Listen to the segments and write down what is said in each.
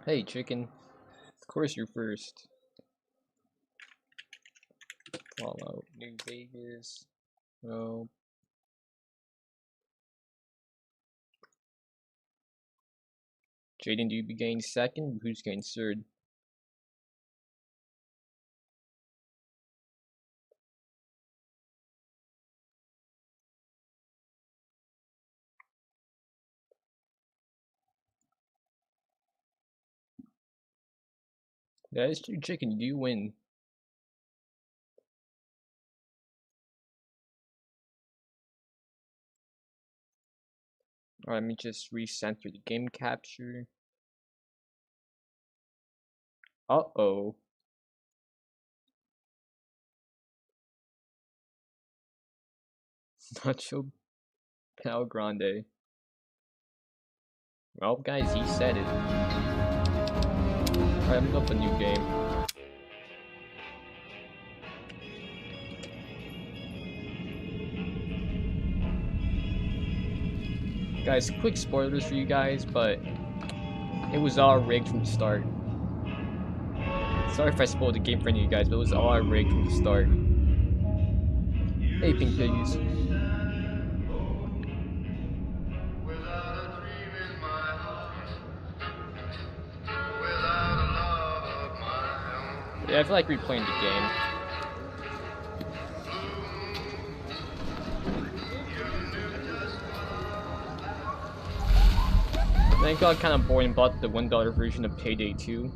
Hey, chicken. Of course you're first. Fallout New Vegas. No. Jaden, do you be getting second? Who's getting third? That is true, chicken. Do you win? Alright, let me just recenter the game capture. Uh-oh. Nacho Pal Grande. Well, guys, he said it. Alright, I'm up a new game. Guys, quick spoilers for you guys, but it was all rigged from the start. Sorry if I spoiled the game for any of you guys, but it was all rigged from the start. Hey, pink piggies. Yeah, I feel like replaying the game. Then I got kind of bored and bought the $1 version of Payday 2.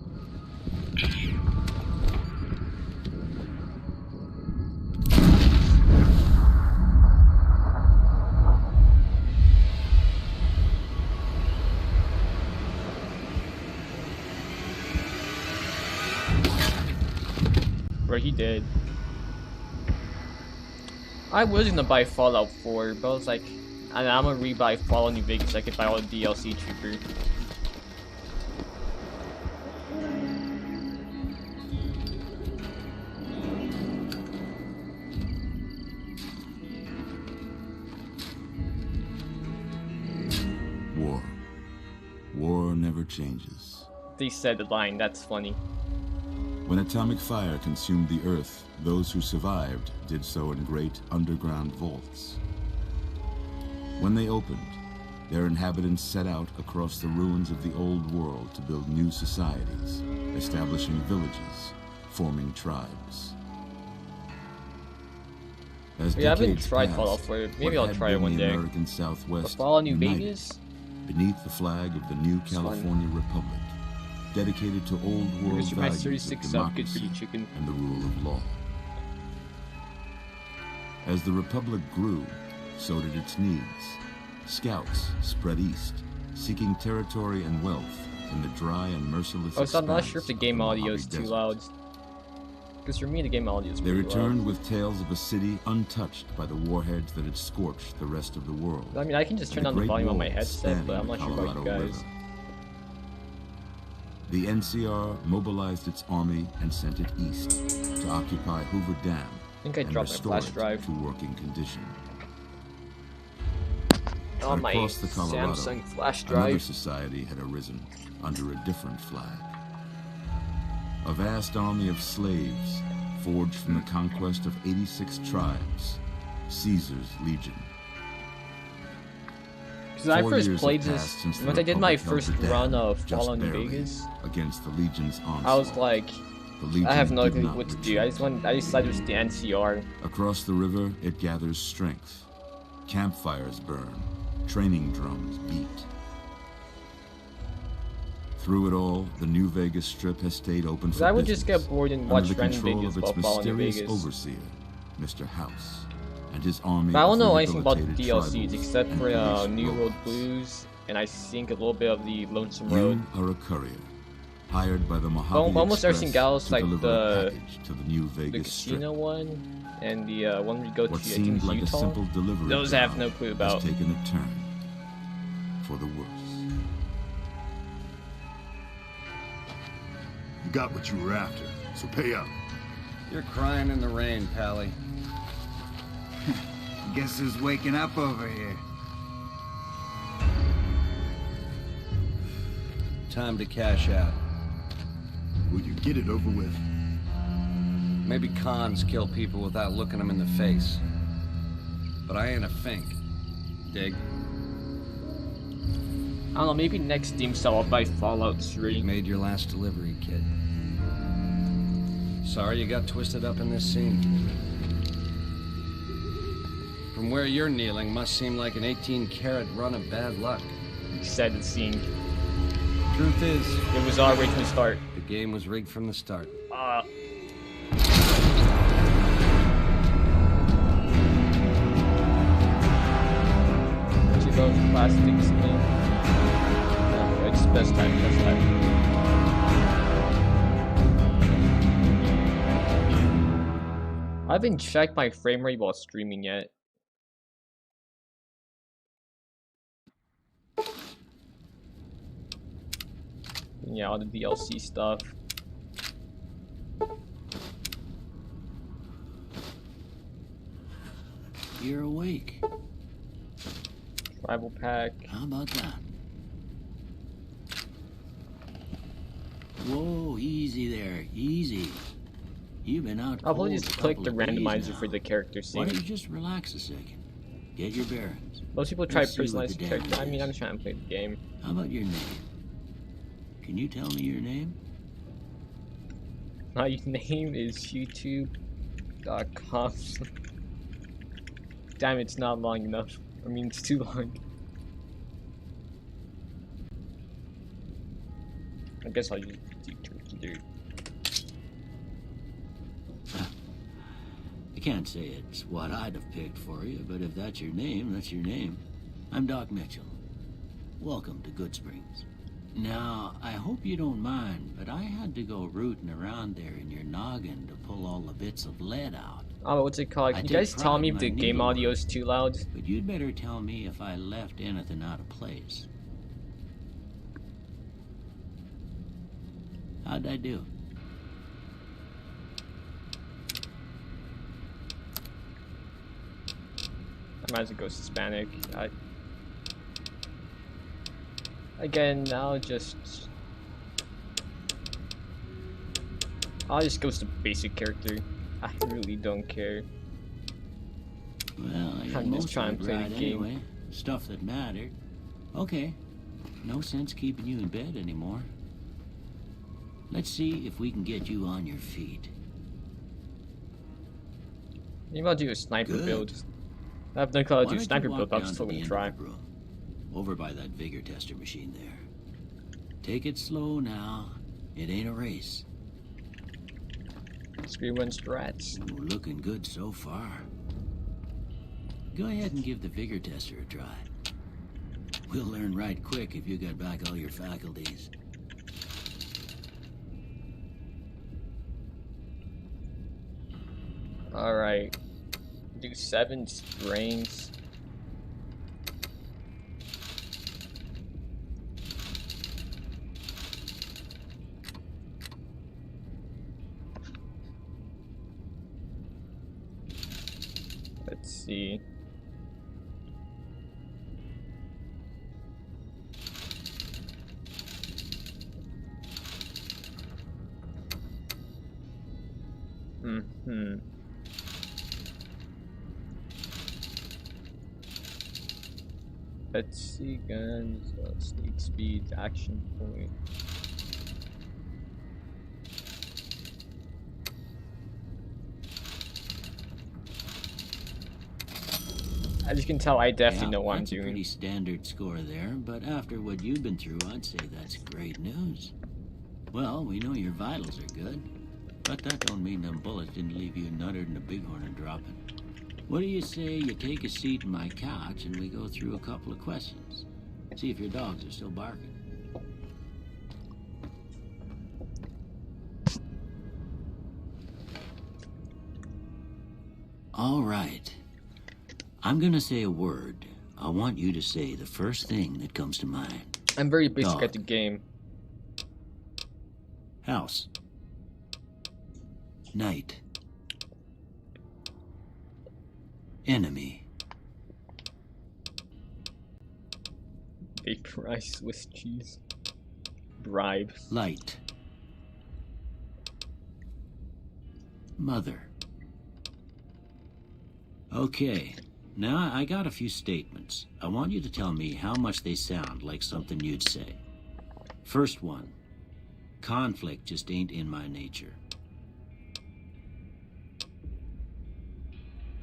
Where he did. I was gonna buy Fallout 4, but I was like, I'm gonna rebuy Fallout New Vegas so I could buy all the DLC cheaper. War never changes. They said the line, that's funny. When atomic fire consumed the Earth, those who survived did so in great underground vaults. When they opened, their inhabitants set out across the ruins of the old world to build new societies, establishing villages, forming tribes. As Yeah, I haven't decades tried passed, Fallout 4. Maybe what I'll had try it been one the day. American Southwest But Fallout New united Vegas? beneath the flag of the new California Republic, dedicated to old world Mr. My values of 36 sub, good for democracy you, chicken. and the rule of law. As the Republic grew, so did its needs. Scouts spread east, seeking territory and wealth in the dry and merciless Oh, so I'm not expanse sure if the of game Mojave audio is too Desert. loud. Because for me, the game audio is They pretty returned loud. with tales of a city untouched by the warheads that had scorched the rest of the world. I mean, I can just turn and a down the great volume on my wall headset, but I'm spanning not the sure about you Colorado guys. River. The NCR mobilized its army and sent it east to occupy Hoover Dam I think I and dropped my restore flash it drive. to working condition. On But my across the Colorado, Samsung flash another drive. society had arisen under a different flag. A vast army of slaves forged from the conquest of 86 tribes, Caesar's Legion. Because I 4 first years played have this, passed since the once I did my Republic held first the dam, run of just Fallout New barely, Vegas, against the Legion's onslaught. I was like, The Legion I have no did idea not what to retreat. do. I decided it was the NCR. Across the river, it gathers strength. Campfires burn, training drums beat. Through it all, the New Vegas Strip has stayed open for I would business, just get bored and under watch the random control videos of its about Fallout New mysterious Vegas. overseer, Mr. House, and his army But I don't of know anything about the rehabilitated DLCs tribals except and for police New World robots. Blues, and I think a little bit of the Lonesome You Road. are a courier, hired by the Mojave Almost Express everything else, to like deliver the- a package to the New The Vegas Strip. casino one, and the one we go to, I What think seemed it's like Utah. a simple delivery Those I have job no clue has about. taken a turn for the worse. You got what you were after, so pay up. You're crying in the rain, Pally. Guess who's waking up over here? Time to cash out. Will you get it over with? Maybe cons kill people without looking them in the face. But I ain't a fink. Dig? I don't know, maybe next Steam sell I'll buy Fallout 3. Made your last delivery, kid. Sorry you got twisted up in this scene. From where you're kneeling must seem like an 18-carat run of bad luck. Said the scene. Truth is, It was our way to start. the game was rigged from the start. Those plastics, man. No, it's best time, best time. I haven't checked my frame rate while streaming yet. Yeah, all the DLC stuff. You're awake. Rival pack. How about that? Whoa, easy there, easy. You've been out I'll probably cold just a click couple the of days randomizer now. for the character Why don't scene. you just relax a second? Get your bearings. Most people try Let's see what personalized the character. I damage mean, I'm is. just trying to play the game. How about your name? Can you tell me your name? My name is youtube.com. Damn, it's not long enough. I mean, it's too long. I guess I'll use YouTube to do. I can't say it's what I'd have picked for you, but if that's your name, that's your name. I'm Doc Mitchell. Welcome to Good Springs. Now, I hope you don't mind, but I had to go rooting around there in your noggin to pull all the bits of lead out. Oh, what's it called? I Can you take guys tell pride me in if the my game needlework. audio is too loud? But you'd better tell me if I left anything out of place. How'd I do? I might as well go Hispanic. Again, I'll just go to basic character. I really don't care. Well, I got I'm just most trying of to it play the right game. anyway. Stuff that mattered. Okay. No sense keeping you in bed anymore. Let's see if we can get you on your feet. Maybe I'll do a sniper Good. build. I have no clue how to Why do don't sniper you walk build, but I'm down still to the gonna end try. of the room, over by that vigor tester machine there. Take it slow now. It ain't a race. Screw one strats. Ooh, looking good so far. Go ahead and give the vigor tester a try. We'll learn right quick if you got back all your faculties. Alright. Do 7 sprains. Let's see. Let's see, guns, sneak speed, action point. As you can tell, I definitely know what I'm that's a doing. pretty standard score there, but after what you've been through, I'd say that's great news. Well, we know your vitals are good, but that don't mean them bullets didn't leave you nuttered and a bighorn and dropping. What do you say you take a seat in my couch and we go through a couple of questions? See if your dogs are still barking. All right. I'm gonna say a word. I want you to say the first thing that comes to mind. I'm very basic Dog. at the game. House. Night. Enemy. Vaporized Swiss cheese. bribe. Light. Mother. Okay. Now I got a few statements. I want you to tell me how much they sound like something you'd say. First one. Conflict just ain't in my nature.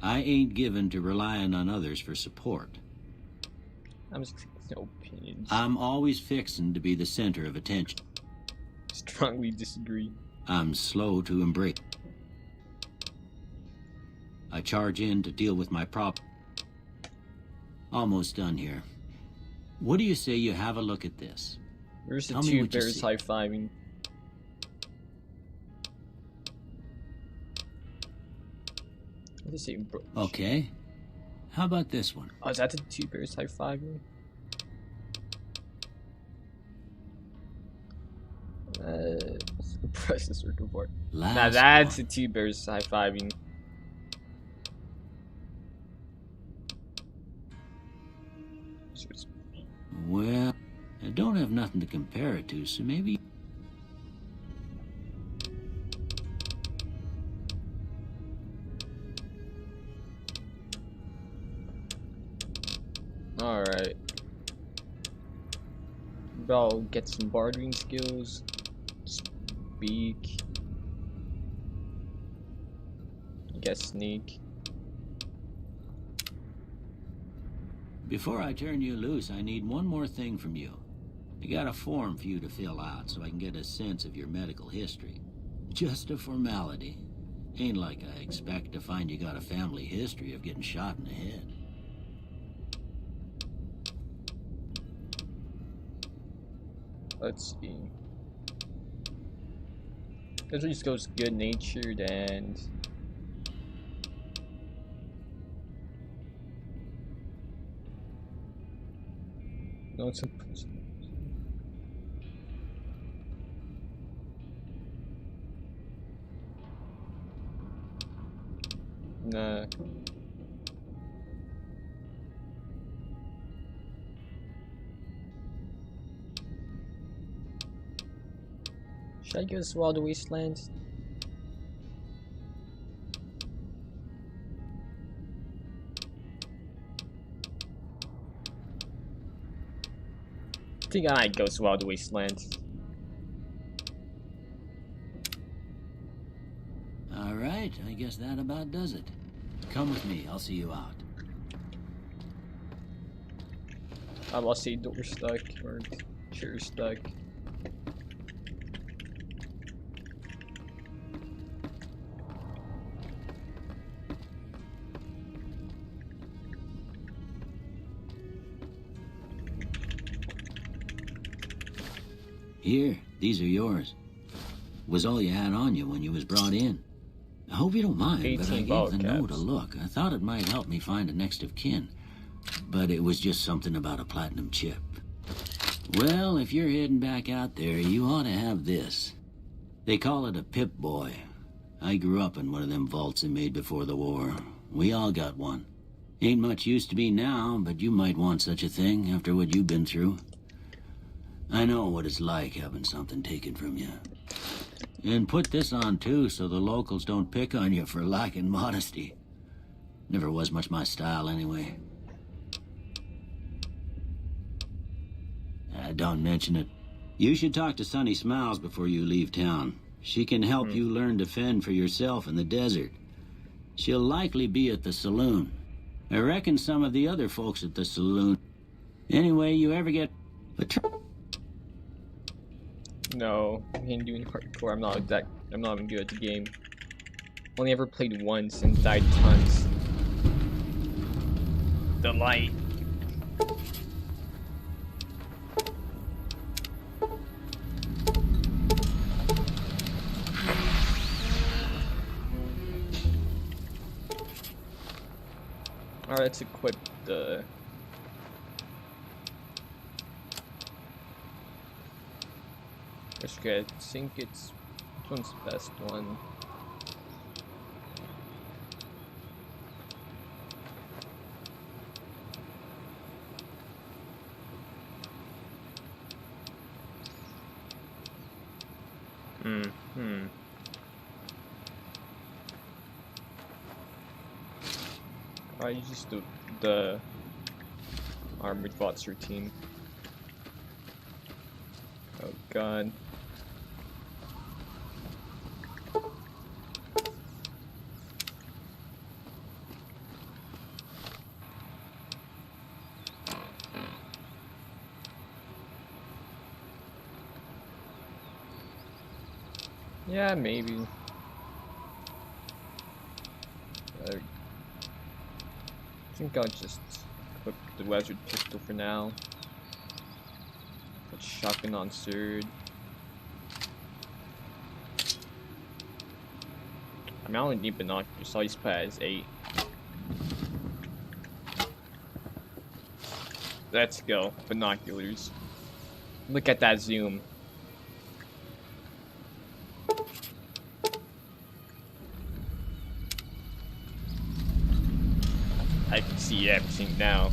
I ain't given to relying on others for support. I'm just no opinions. I'm always fixin' to be the center of attention. Strongly disagree. I'm slow to embrace. I charge in to deal with my problem. Almost done here. What do you say you have a look at this? Where's the Tell me two what you bears see. high-fiving? What is it, bro? Okay. How about this one? Oh, is that the two bears high-fiving? Press the circle board. Now Last that's the one. two bears high-fiving. So it's Well, I don't have nothing to compare it to, so maybe... alright. Bro, get some bartering skills. Speak. Get sneak. Before I turn you loose, I need one more thing from you. I got a form for you to fill out so I can get a sense of your medical history. Just a formality. Ain't like I expect to find you got a family history of getting shot in the head. Let's see. This just goes good-natured and... No, it's impossible. Nah. Should I go to Wild Wastelands? I think I might go to Wild Wastelands. All right, I guess that about does it. Come with me, I'll see you out. I lost a door stuck or chair stuck. Here, these are yours. Was all you had on you when you was brought in. I hope you don't mind, but I 18 gave the ball note a caps. look. I thought it might help me find a next of kin. But it was just something about a platinum chip. Well, if you're heading back out there, you ought to have this. They call it a Pip-Boy. I grew up in one of them vaults they made before the war. We all got one. Ain't much use to me now, but you might want such a thing after what you've been through. I know what it's like having something taken from you. And put this on too, so the locals don't pick on you for lacking modesty. Never was much my style anyway. Don't mention it. You should talk to Sunny Smiles before you leave town. She can help you learn to fend for yourself in the desert. She'll likely be at the saloon. I reckon some of the other folks at the saloon. Anyway, you ever get... No, I ain't doing hardcore. I'm not even good at the game. Only ever played once and died tons. The light. Alright, let's equip the... That's good. I think it's... Which one's the best one? I use the armored bots routine. Oh god. Yeah, maybe. I think I'll just equip the wizard pistol for now. Put shotgun on third. I mean, I only need binoculars, so I'll just put it as 8. Let's go, binoculars. Look at that zoom. I can see everything now.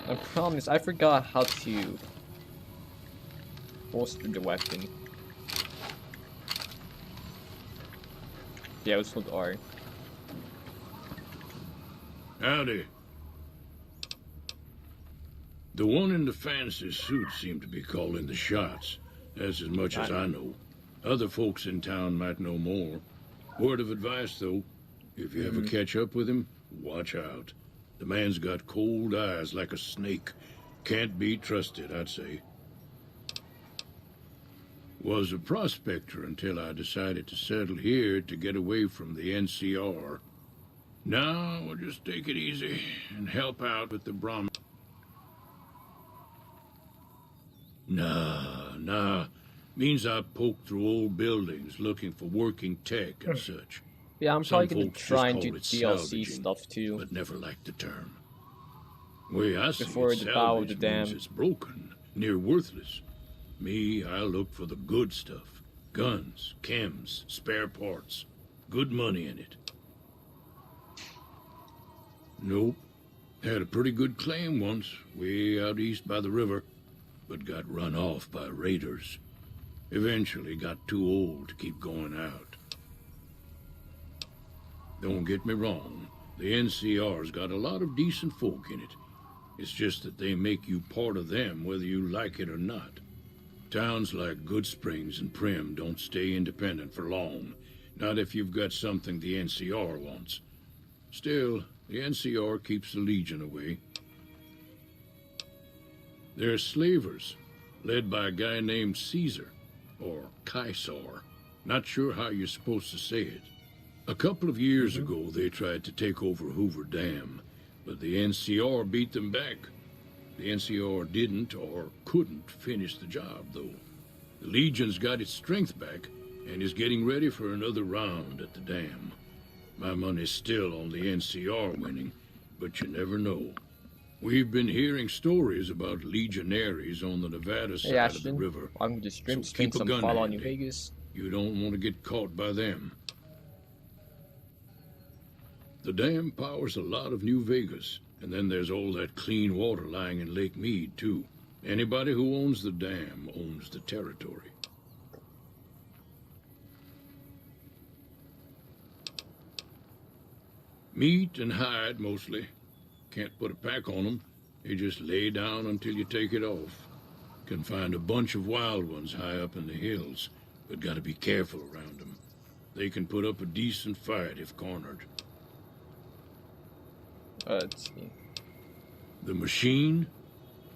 The problem is I forgot how to holster the weapon. Yeah, it was hold R. Howdy. The one in the fancy suit seemed to be calling the shots. That's as much as I know. Other folks in town might know more. Word of advice, though, if you ever catch up with him, watch out. The man's got cold eyes like a snake. Can't be trusted, I'd say. Was a prospector until I decided to settle here to get away from the NCR. Now, we'll just take it easy and help out with the Brahmin. Nah. Means I poke through old buildings looking for working tech and such. Yeah, I'm Some probably gonna folks try and just do call it DLC salvaging, stuff too. but never liked the term. Way I see Before it, the bow of the salvage means dam. it's broken, near worthless. Me, I look for the good stuff. Guns, chems, spare parts. Good money in it. Nope. Had a pretty good claim once, way out east by the river, but got run off by raiders. Eventually got too old to keep going out. Don't get me wrong, the NCR's got a lot of decent folk in it. It's just that they make you part of them whether you like it or not. Towns like Goodsprings and Prim don't stay independent for long, not if you've got something the NCR wants. Still, the NCR keeps the Legion away. They're slavers, led by a guy named Caesar. Or Caesar. Not sure how you're supposed to say it. A couple of years ago, they tried to take over Hoover Dam, but the NCR beat them back. The NCR didn't or couldn't finish the job, though. The Legion's got its strength back and is getting ready for another round at the dam. My money's still on the NCR winning, but you never know. We've been hearing stories about legionaries on the Nevada side of the river. I'm just stream So keep a some gun Fallout handy. New Vegas. You don't want to get caught by them. The dam powers a lot of New Vegas, and then there's all that clean water lying in Lake Mead, too. Anybody who owns the dam owns the territory. Meat and hide, mostly. Can't put a pack on them. You just lay down until you take it off. Can find a bunch of wild ones high up in the hills, but gotta be careful around them. They can put up a decent fight if cornered. Let's see. The machine?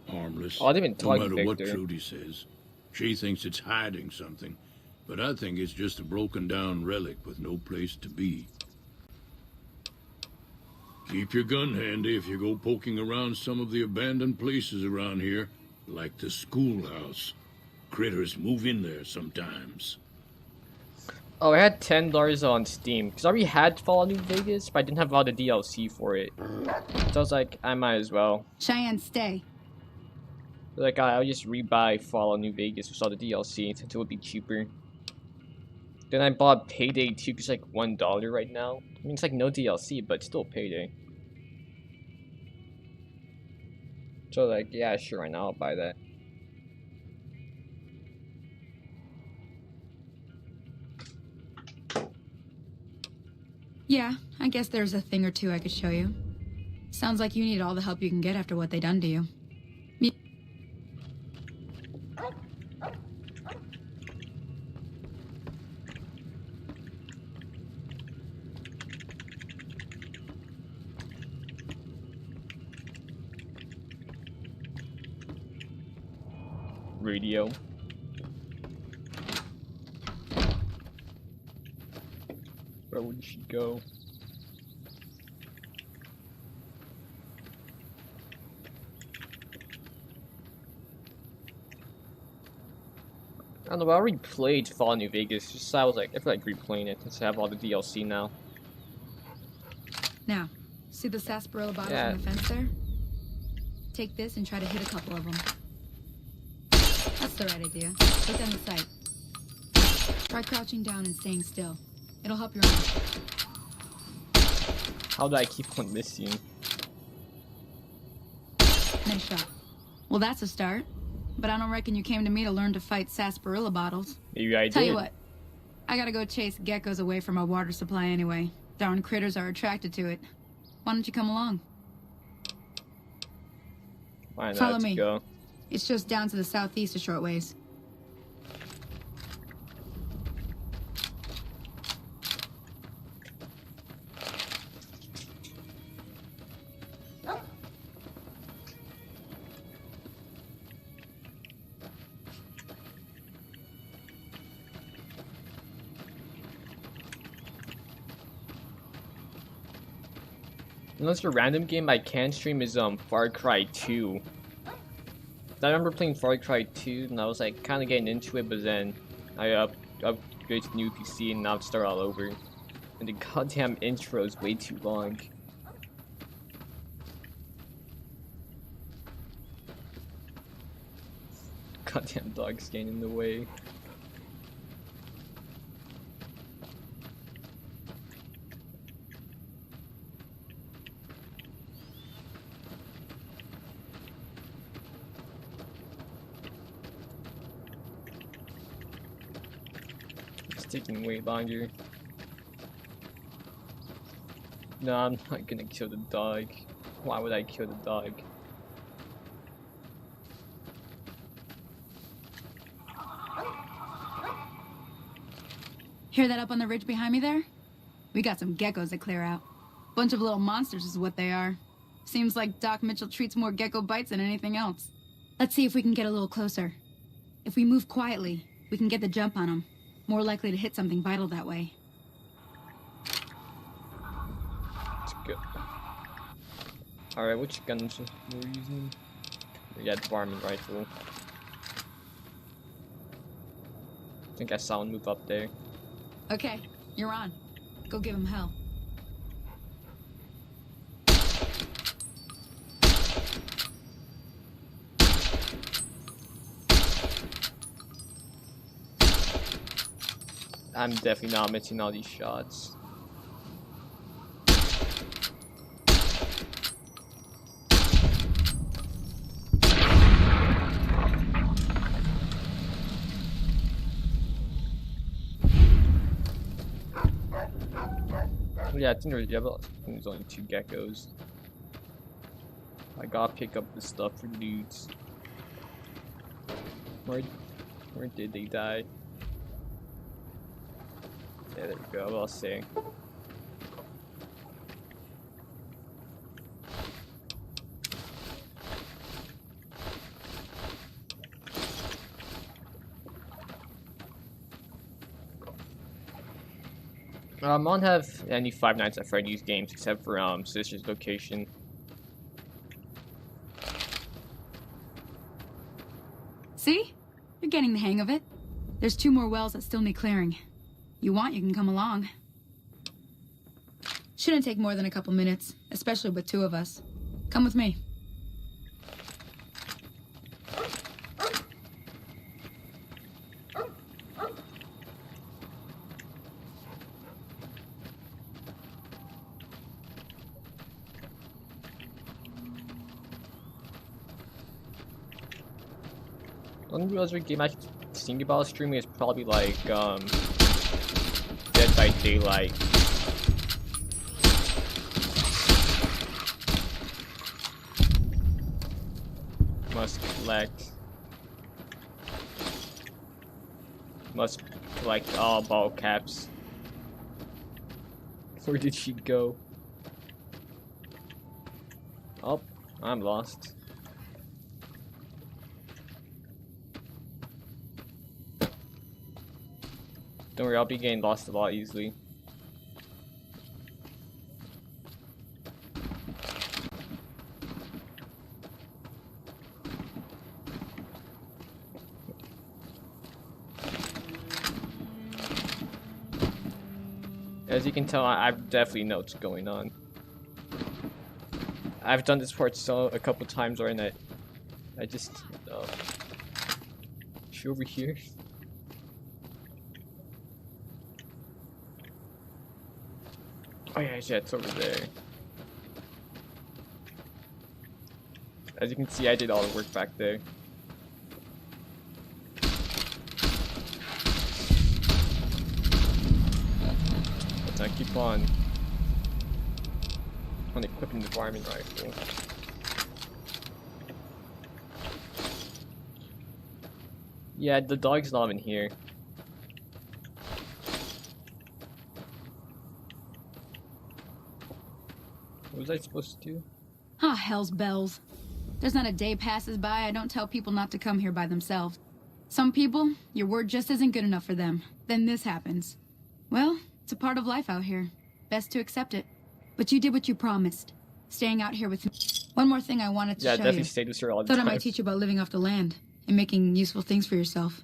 Harmless. Oh, I didn't even no talk matter what Victor. Trudy says. She thinks it's hiding something, but I think it's just a broken down relic with no place to be. Keep your gun handy if you go poking around some of the abandoned places around here, like the schoolhouse. Critters move in there sometimes. Oh, I had $10 on Steam because I already had Fallout New Vegas, but I didn't have all the DLC for it. So I was like, I might as well. Cheyenne, stay. Like, I'll just rebuy Fallout New Vegas with all the DLC since it would be cheaper. Then I bought Payday 2 because it's like $1 right now. I mean, it's like no DLC, but it's still Payday. So like, yeah, sure, right now I'll buy that. Yeah, I guess there's a thing or two I could show you. Sounds like you need all the help you can get after what they done to you. Radio. Where would she go? I don't know, I already played Fallout New Vegas, just so I was like, I feel like replaying it since I have all the DLC now. Now, see the sarsaparilla bottles Yeah. on the fence there? Take this and try to hit a couple of them. That's the right idea. Look down the sight. Try crouching down and staying still. It'll help your arm. How do I keep on missing? Nice shot. Well, that's a start. But I don't reckon you came to me to learn to fight sarsaparilla bottles. Maybe I did. Tell you what, I gotta go chase geckos away from our water supply anyway. Darn critters are attracted to it. Why don't you come along? Why not? Follow Let's me. go. It's just down to the southeast a short ways. Unless a random game I can stream is Far Cry 2. I remember playing Far Cry 2 and I was like kind of getting into it, but then I upgraded to new PC and now it's start all over. And the goddamn intro is way too long. Goddamn dog's getting in the way. It's taking way longer. No, I'm not gonna kill the dog. Why would I kill the dog? Hear that up on the ridge behind me there? We got some geckos to clear out. Bunch of little monsters is what they are. Seems like Doc Mitchell treats more gecko bites than anything else. Let's see if we can get a little closer. If we move quietly, we can get the jump on them. More likely to hit something vital that way. Let's go. Alright, which guns we're using? We got the varmint rifle. I think I saw one move up there. Okay, you're on. Go give him hell. I'm definitely not missing all these shots. Yeah, I think there's only 2 geckos. I gotta pick up the stuff for dudes. Where did they die? Yeah, there we go, what I'll say. I don't have any Five Nights at Freddy's games except for Sister's Location. See? You're getting the hang of it. There's 2 more wells that still need clearing. You want, you can come along. Shouldn't take more than a couple minutes, especially with 2 of us. Come with me. The only other game I can think about streaming is probably like Dead by Daylight. Must collect. Must collect all ball caps. Where did she go? Oh, I'm lost. Don't worry, I'll be getting lost a lot easily. As you can tell, I definitely know what's going on. I've done this part a couple times already, and I just is she over here? Oh yeah, it's over there. As you can see, I did all the work back there. I keep on equipping the varmint rifle. Yeah, the dog's not in here. What was I supposed to do? Ah, hell's bells. There's not a day passes by I don't tell people not to come here by themselves. Some people, your word just isn't good enough for them. Then this happens. Well, it's a part of life out here. Best to accept it. But you did what you promised. Staying out here with me. One more thing I wanted to show you. Yeah, definitely stayed with her all the Thought time. I might teach you about living off the land and making useful things for yourself.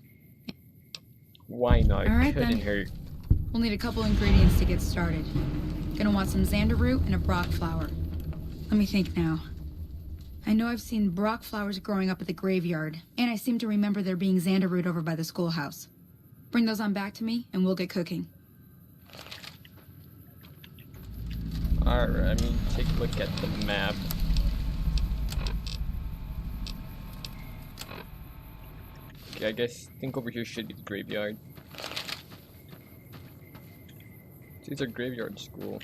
Why not? All right, Couldn't then. hurt. We'll need a couple ingredients to get started. Gonna want some xander root and a brock flower. Let me think now. I know I've seen brock flowers growing up at the graveyard, and I seem to remember there being xander root over by the schoolhouse. Bring those on back to me, and we'll get cooking. Alright, let me take a look at the map. Okay, I think over here should be the graveyard. These are graveyard school.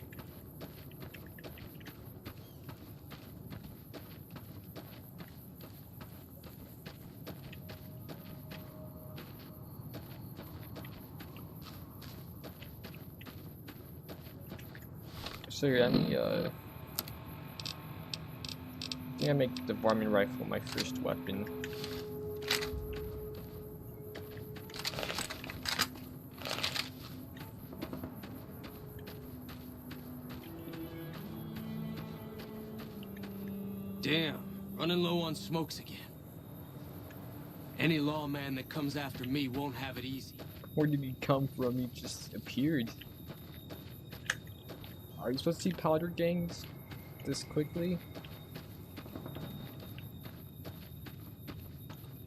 So yeah, let me I think I make the varmint rifle my first weapon. Damn, running low on smokes again. Any lawman that comes after me won't have it easy. Where did he come from? He just appeared. Are you supposed to see powder gangs this quickly?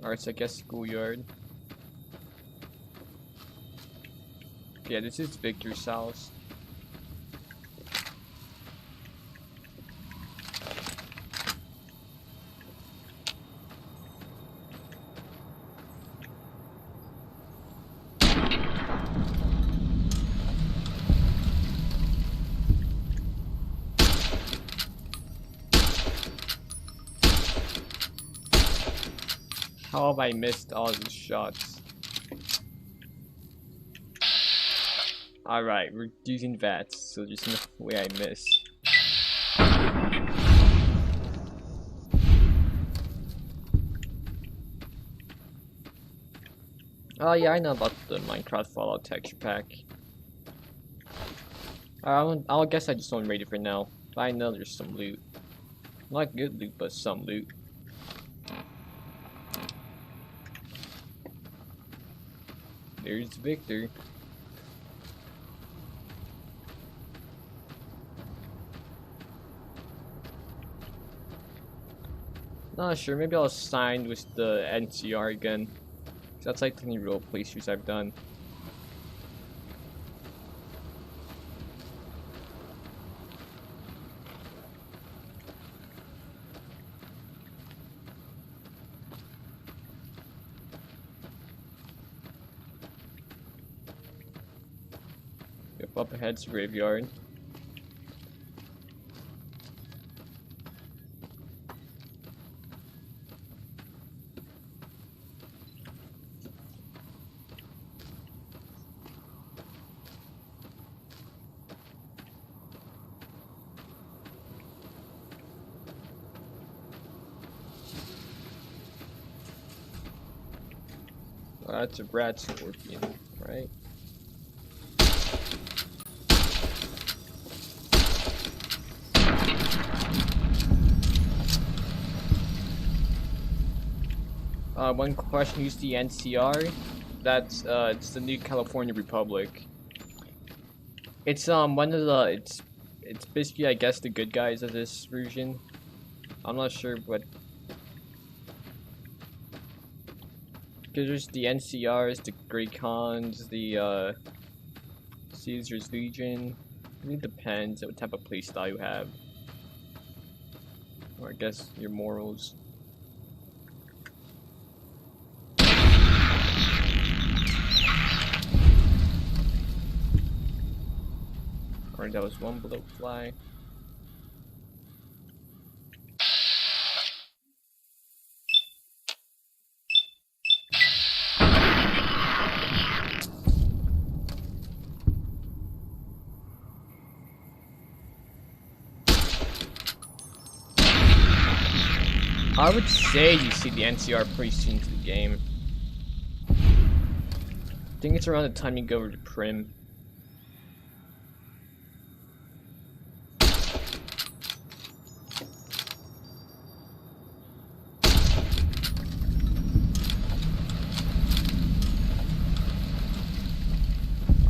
Alright, so I guess schoolyard. Yeah, this is Victor's house. How have I missed all these shots? Alright, we're using VATS, so there's no way I miss. Oh yeah, I know about the Minecraft Fallout texture pack. I'll guess I just don't rate it for now, but I know there's some loot. Not good loot, but some loot. There's Victor. Not sure, maybe I'll sign with the NCR again. That's like the only real playthroughs I've done. Yep, up ahead's the graveyard. Oh, that's a rat scorpion, right? One question, use the NCR. That's it's the new California Republic. It's one of the it's basically, I guess, the good guys of this version. I'm not sure what, because there's the NCRs, the Great Khans, the Caesar's Legion. It really depends on what type of playstyle you have, or I guess your morals. Alright, that was one blow fly. I would say you see the NCR pretty soon into the game. I think it's around the time you go over to Prim.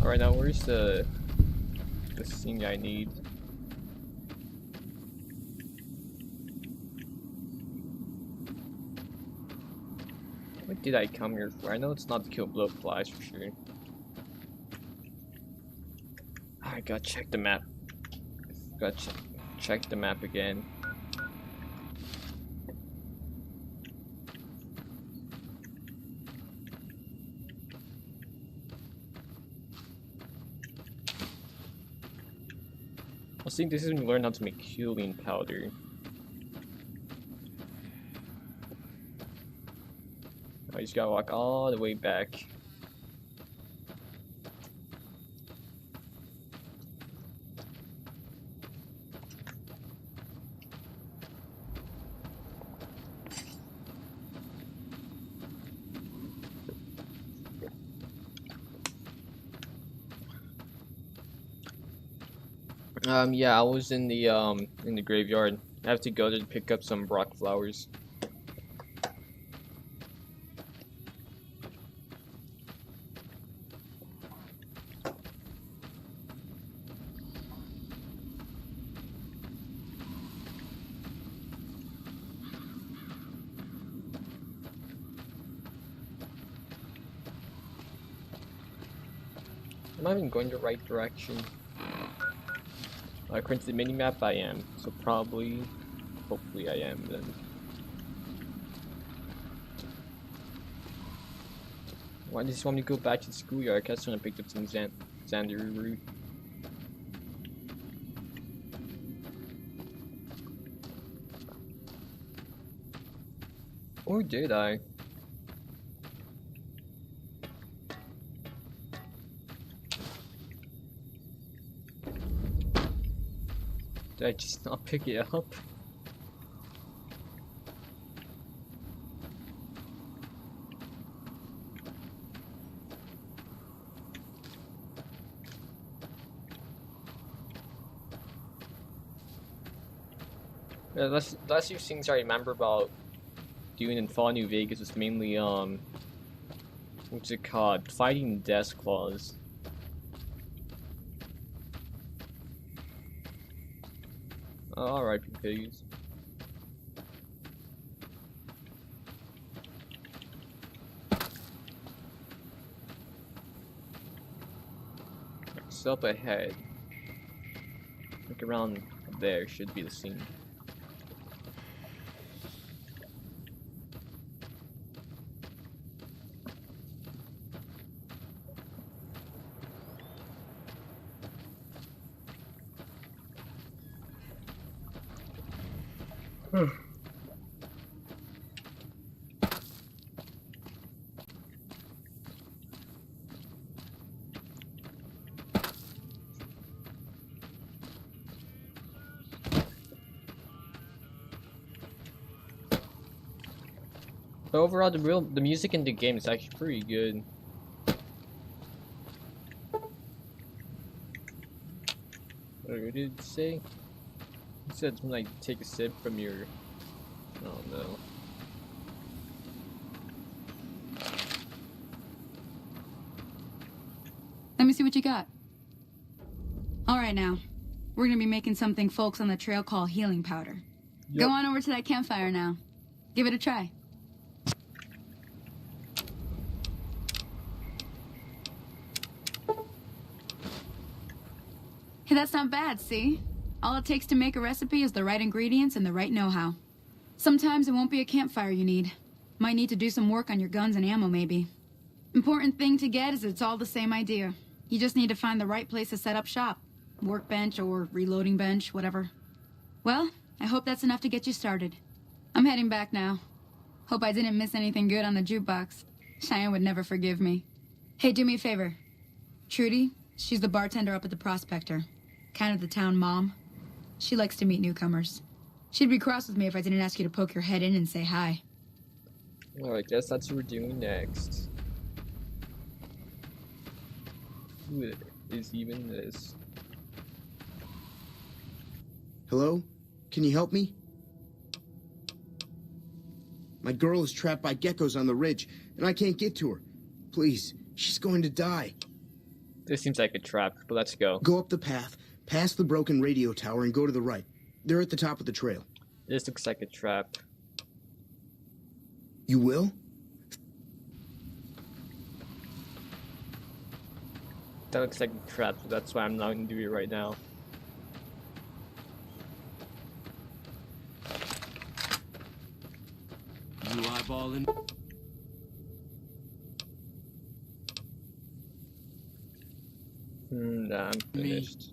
Alright, now where's the thing I need? What did I come here for? I know it's not to kill blowflies for sure. I gotta check the map. Gotta check the map again. I think this is when you learn how to make healing powder. I just gotta walk all the way back. Yeah, I was in the graveyard. I have to go there to pick up some rock flowers. Am I even going the right direction? According to the minimap, I am. So probably, hopefully I am then. Why does he want me to go back to the schoolyard? I guess when I picked up some Xander root. Or did I? Did I just not pick it up? Yeah, last few things I remember about doing in Fallout New Vegas was mainly what's it called? Fighting Death Claws. Alright, pigs. It's up ahead. Look around there, should be the scene. But overall, the music in the game is actually pretty good. What did it say? It said something like take a sip from your. Oh no. Let me see what you got. All right, now. We're gonna be making something folks on the trail call healing powder. Yep. Go on over to that campfire now. Give it a try. Hey, that's not bad, see? All it takes to make a recipe is the right ingredients and the right know-how. Sometimes it won't be a campfire you need. Might need to do some work on your guns and ammo, maybe. Important thing to get is it's all the same idea. You just need to find the right place to set up shop. Workbench or reloading bench, whatever. Well, I hope that's enough to get you started. I'm heading back now. Hope I didn't miss anything good on the jukebox. Cheyenne would never forgive me. Hey, do me a favor. Trudy, she's the bartender up at the Prospector. Kind of the town mom. She likes to meet newcomers. She'd be cross with me if I didn't ask you to poke your head in and say hi. Well, I guess that's what we're doing next. Who is even this? Hello? Can you help me? My girl is trapped by geckos on the ridge, and I can't get to her. Please, she's going to die. This seems like a trap, but let's go. Go up the path, past the broken radio tower, and go to the right. They're at the top of the trail. This looks like a trap. You will? That looks like a trap, so that's why I'm not gonna do it right now. You eyeballing? Nah, I'm finished.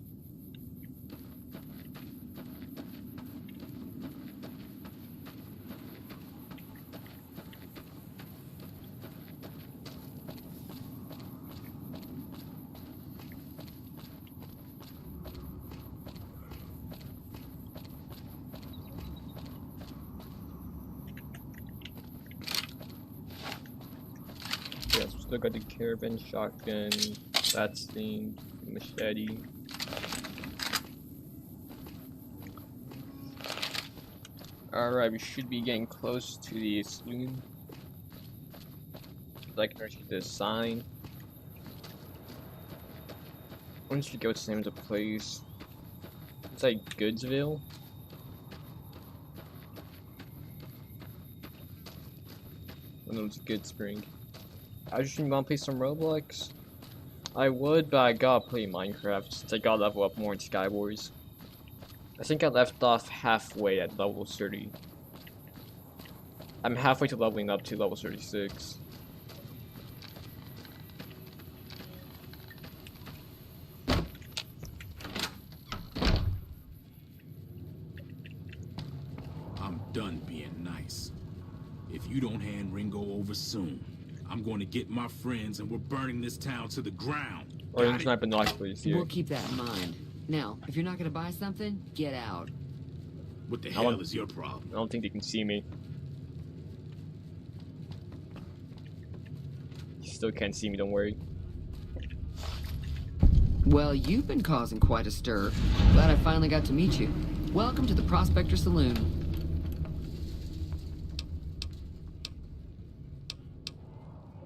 Yes, we still got the caravan shotgun, that's the machete. Alright, we should be getting close to the saloon. I can already see the sign. Once you go to the name of the place, it's like Goodsville. I know it's Good Spring. I just want to play some Roblox. I would, but I gotta play Minecraft since I gotta level up more in Skywars. I think I left off halfway at level 30. I'm halfway to leveling up to level 36. I'm done being nice. If you don't hand Ringo over soon, I'm going to get my friends and we're burning this town to the ground. Or use my binoculars here. We'll keep that in mind. Now, if you're not going to buy something, get out. What the hell is your problem? I don't think they can see me. You still can't see me, don't worry. Well, you've been causing quite a stir. Glad I finally got to meet you. Welcome to the Prospector Saloon.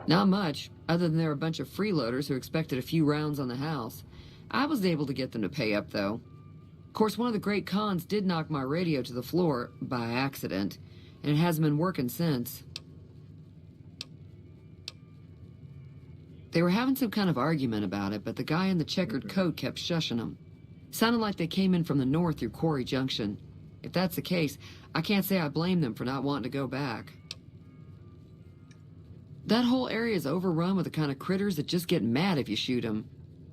Not much, other than they're a bunch of freeloaders who expected a few rounds on the house. I was able to get them to pay up, though. Of course, one of the great cons did knock my radio to the floor, by accident, and it hasn't been working since. They were having some kind of argument about it, but the guy in the checkered coat kept shushing them. Sounded like they came in from the north through Quarry Junction. If that's the case, I can't say I blame them for not wanting to go back. That whole area is overrun with the kind of critters that just get mad if you shoot them.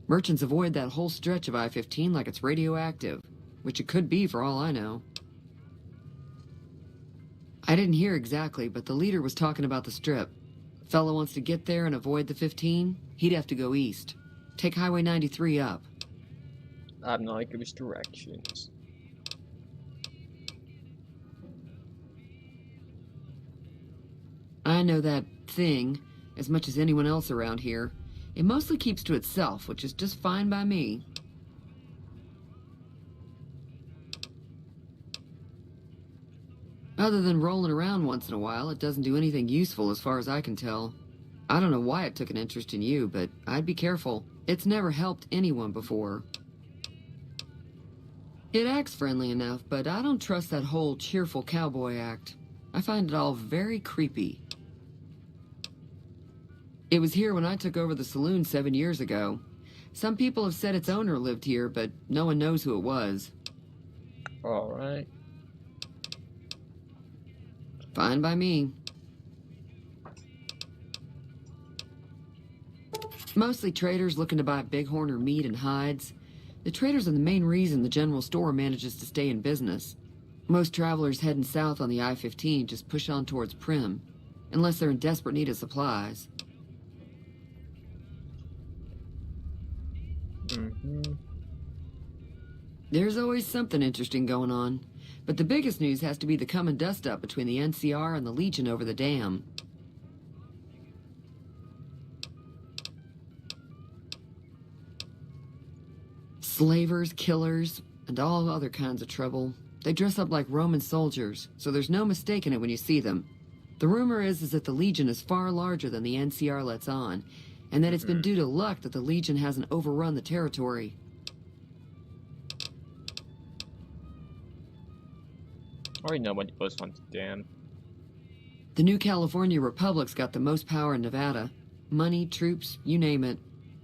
Merchants avoid that whole stretch of I-15 like it's radioactive, which it could be for all I know. I didn't hear exactly, but the leader was talking about the strip. Fellow wants to get there and avoid the 15, he'd have to go east. Take Highway 93 up. I have no idea which directions. I know that thing as much as anyone else around here. It mostly keeps to itself, which is just fine by me. Other than rolling around once in a while, it doesn't do anything useful as far as I can tell. I don't know why it took an interest in you, but I'd be careful. It's never helped anyone before. It acts friendly enough, but I don't trust that whole cheerful cowboy act. I find it all very creepy. It was here when I took over the saloon 7 years ago. Some people have said its owner lived here, but no one knows who it was. Alright. Fine by me. Mostly traders looking to buy bighorn or meat and hides. The traders are the main reason the general store manages to stay in business. Most travelers heading south on the I-15 just push on towards Prim, unless they're in desperate need of supplies. There's always something interesting going on, but the biggest news has to be the coming dust-up between the NCR and the Legion over the dam. Slavers, killers, and all other kinds of trouble. They dress up like Roman soldiers, so there's no mistaking it when you see them. The rumor is that the Legion is far larger than the NCR lets on, and that it's been due to luck that the Legion hasn't overrun the territory. I already know what goes on to dam. The New California Republic's got the most power in Nevada. Money, troops, you name it.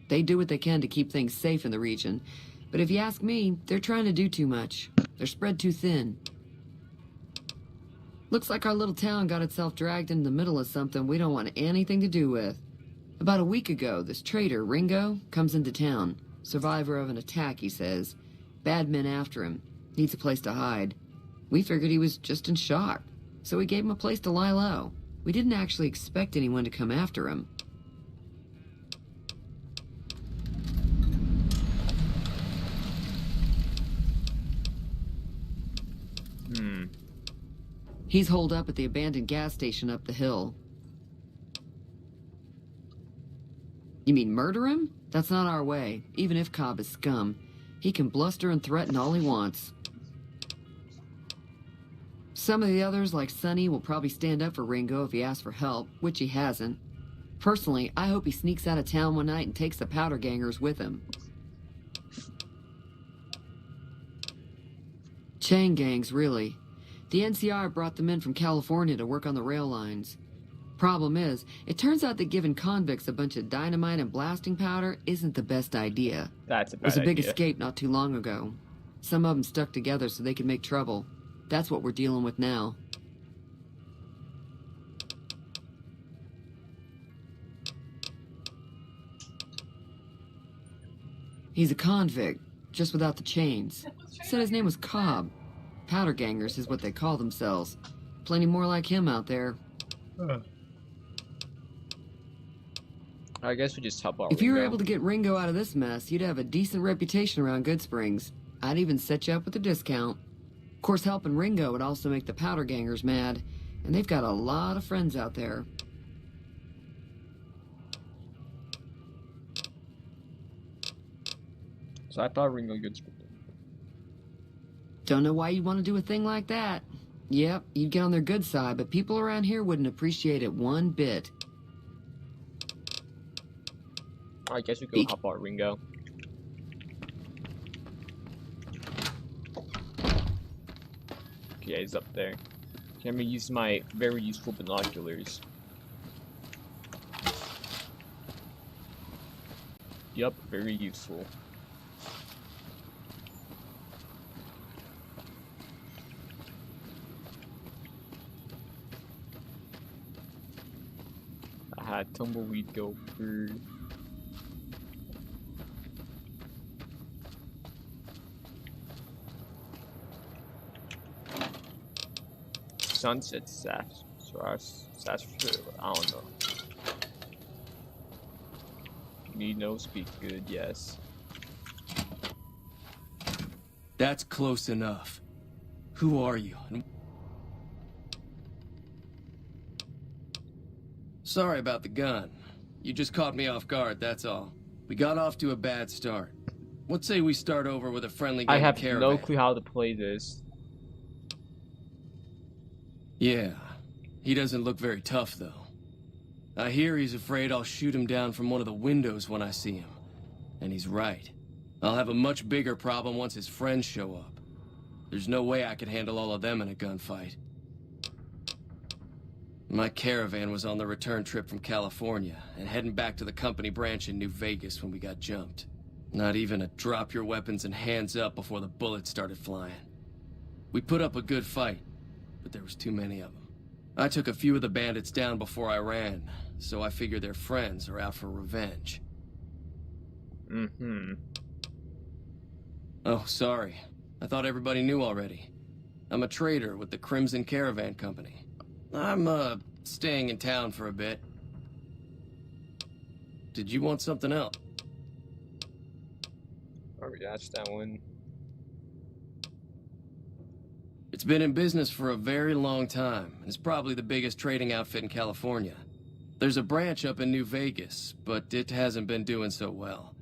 They do what they can to keep things safe in the region. But if you ask me, they're trying to do too much. They're spread too thin. Looks like our little town got itself dragged into the middle of something we don't want anything to do with. About a week ago, this trader, Ringo, comes into town. Survivor of an attack, he says. Bad men after him. Needs a place to hide. We figured he was just in shock, so we gave him a place to lie low. We didn't actually expect anyone to come after him. He's holed up at the abandoned gas station up the hill. You mean murder him? That's not our way, even if Cobb is scum. He can bluster and threaten all he wants. Some of the others, like Sonny, will probably stand up for Ringo if he asks for help, which he hasn't. Personally, I hope he sneaks out of town one night and takes the powder gangers with him. Chain gangs, really. The NCR brought them in from California to work on the rail lines. Problem is, it turns out that giving convicts a bunch of dynamite and blasting powder isn't the best idea. That's a bad There was a big idea. escape not too long ago. Some of them stuck together so they could make trouble. That's what we're dealing with now. He's a convict, just without the chains. Said his name was Cobb. Powder gangers is what they call themselves. Plenty more like him out there. I guess we just help out If you were Ringo. able to get Ringo out of this mess, you'd have a decent reputation around Good Springs. I'd even set you up with a discount. Of course, helping Ringo would also make the powder gangers mad, and they've got a lot of friends out there. So I thought Ringo gets... Don't know why you'd want to do a thing like that. Yep, you'd get on their good side, but people around here wouldn't appreciate it one bit. I guess we go help out Ringo. Okay, he's up there. Okay, I'm gonna use my very useful binoculars. Yup, very useful. I had tumbleweed go through. Sunset Sash, I don't know. Me no speak good, yes. That's close enough. Who are you? Sorry about the gun. You just caught me off guard, that's all. We got off to a bad start. Let's say we start over with a friendly game I have of Caravan. no clue how to play this. Yeah, he doesn't look very tough, though. I hear he's afraid I'll shoot him down from one of the windows when I see him. And he's right. I'll have a much bigger problem once his friends show up. There's no way I could handle all of them in a gunfight. My caravan was on the return trip from California and heading back to the company branch in New Vegas when we got jumped. Not even a drop your weapons and hands up before the bullets started flying. We put up a good fight, but there was too many of them. I took a few of the bandits down before I ran, so I figure their friends are out for revenge. Oh, sorry. I thought everybody knew already. I'm a trader with the Crimson Caravan Company. I'm, staying in town for a bit. Did you want something else? Oh, yeah, that's that one. It's been in business for a very long time, and it's probably the biggest trading outfit in California. There's a branch up in New Vegas, but it hasn't been doing so well.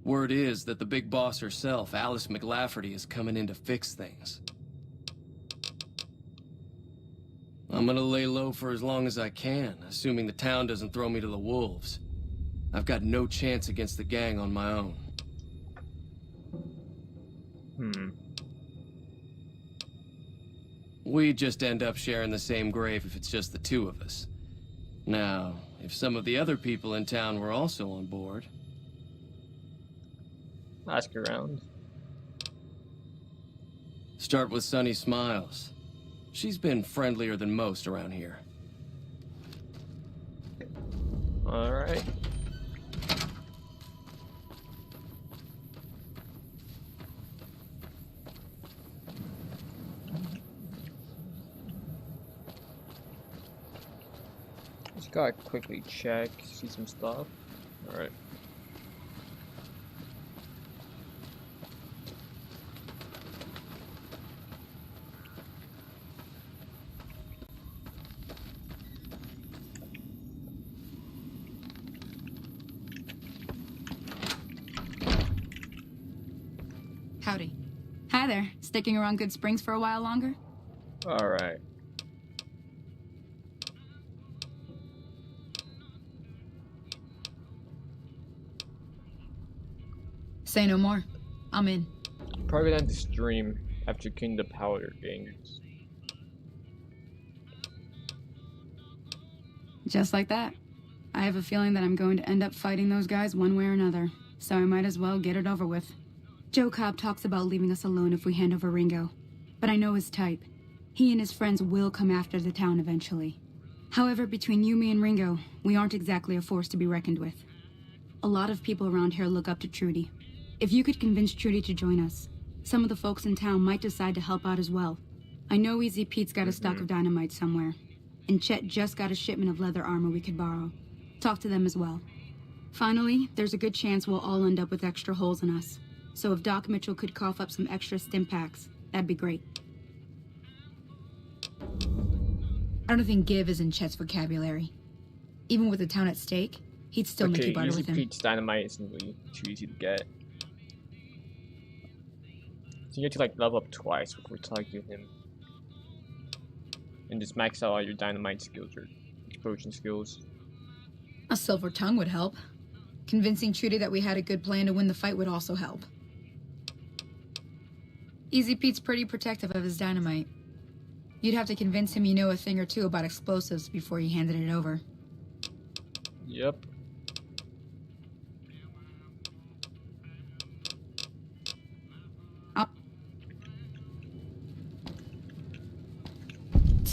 Word is that the big boss herself, Alice McLafferty, is coming in to fix things. I'm gonna lay low for as long as I can, assuming the town doesn't throw me to the wolves. I've got no chance against the gang on my own. We just end up sharing the same grave if it's just the two of us. Now, if some of the other people in town were also on board... Ask around. Start with Sunny Smiles. She's been friendlier than most around here. Alright. Just gotta quickly check, see some stuff. Alright. Howdy. Hi there. Sticking around Good Springs for a while longer? Alright. Say no more. I'm in. Probably gonna end the stream after killing the powder gangs. Just like that. I have a feeling that I'm going to end up fighting those guys one way or another, so I might as well get it over with. Joe Cobb talks about leaving us alone if we hand over Ringo, but I know his type. He and his friends will come after the town eventually. However, between you, me, and Ringo, we aren't exactly a force to be reckoned with. A lot of people around here look up to Trudy. If you could convince Trudy to join us, some of the folks in town might decide to help out as well. I know Easy Pete's got a stock of dynamite somewhere, and Chet just got a shipment of leather armor we could borrow. Talk to them as well. Finally, there's a good chance we'll all end up with extra holes in us. So if Doc Mitchell could cough up some extra stim packs, that'd be great. I don't think give is in Chet's vocabulary. Even with the town at stake, he'd still make you barter Easy with him. Pete's dynamite isn't really too easy to get. So you have to like level up twice before talking to him. And just max out all your dynamite skills or explosion skills. A silver tongue would help. Convincing Trudy that we had a good plan to win the fight would also help. Easy Pete's pretty protective of his dynamite. You'd have to convince him you know a thing or two about explosives before you handed it over. Yep.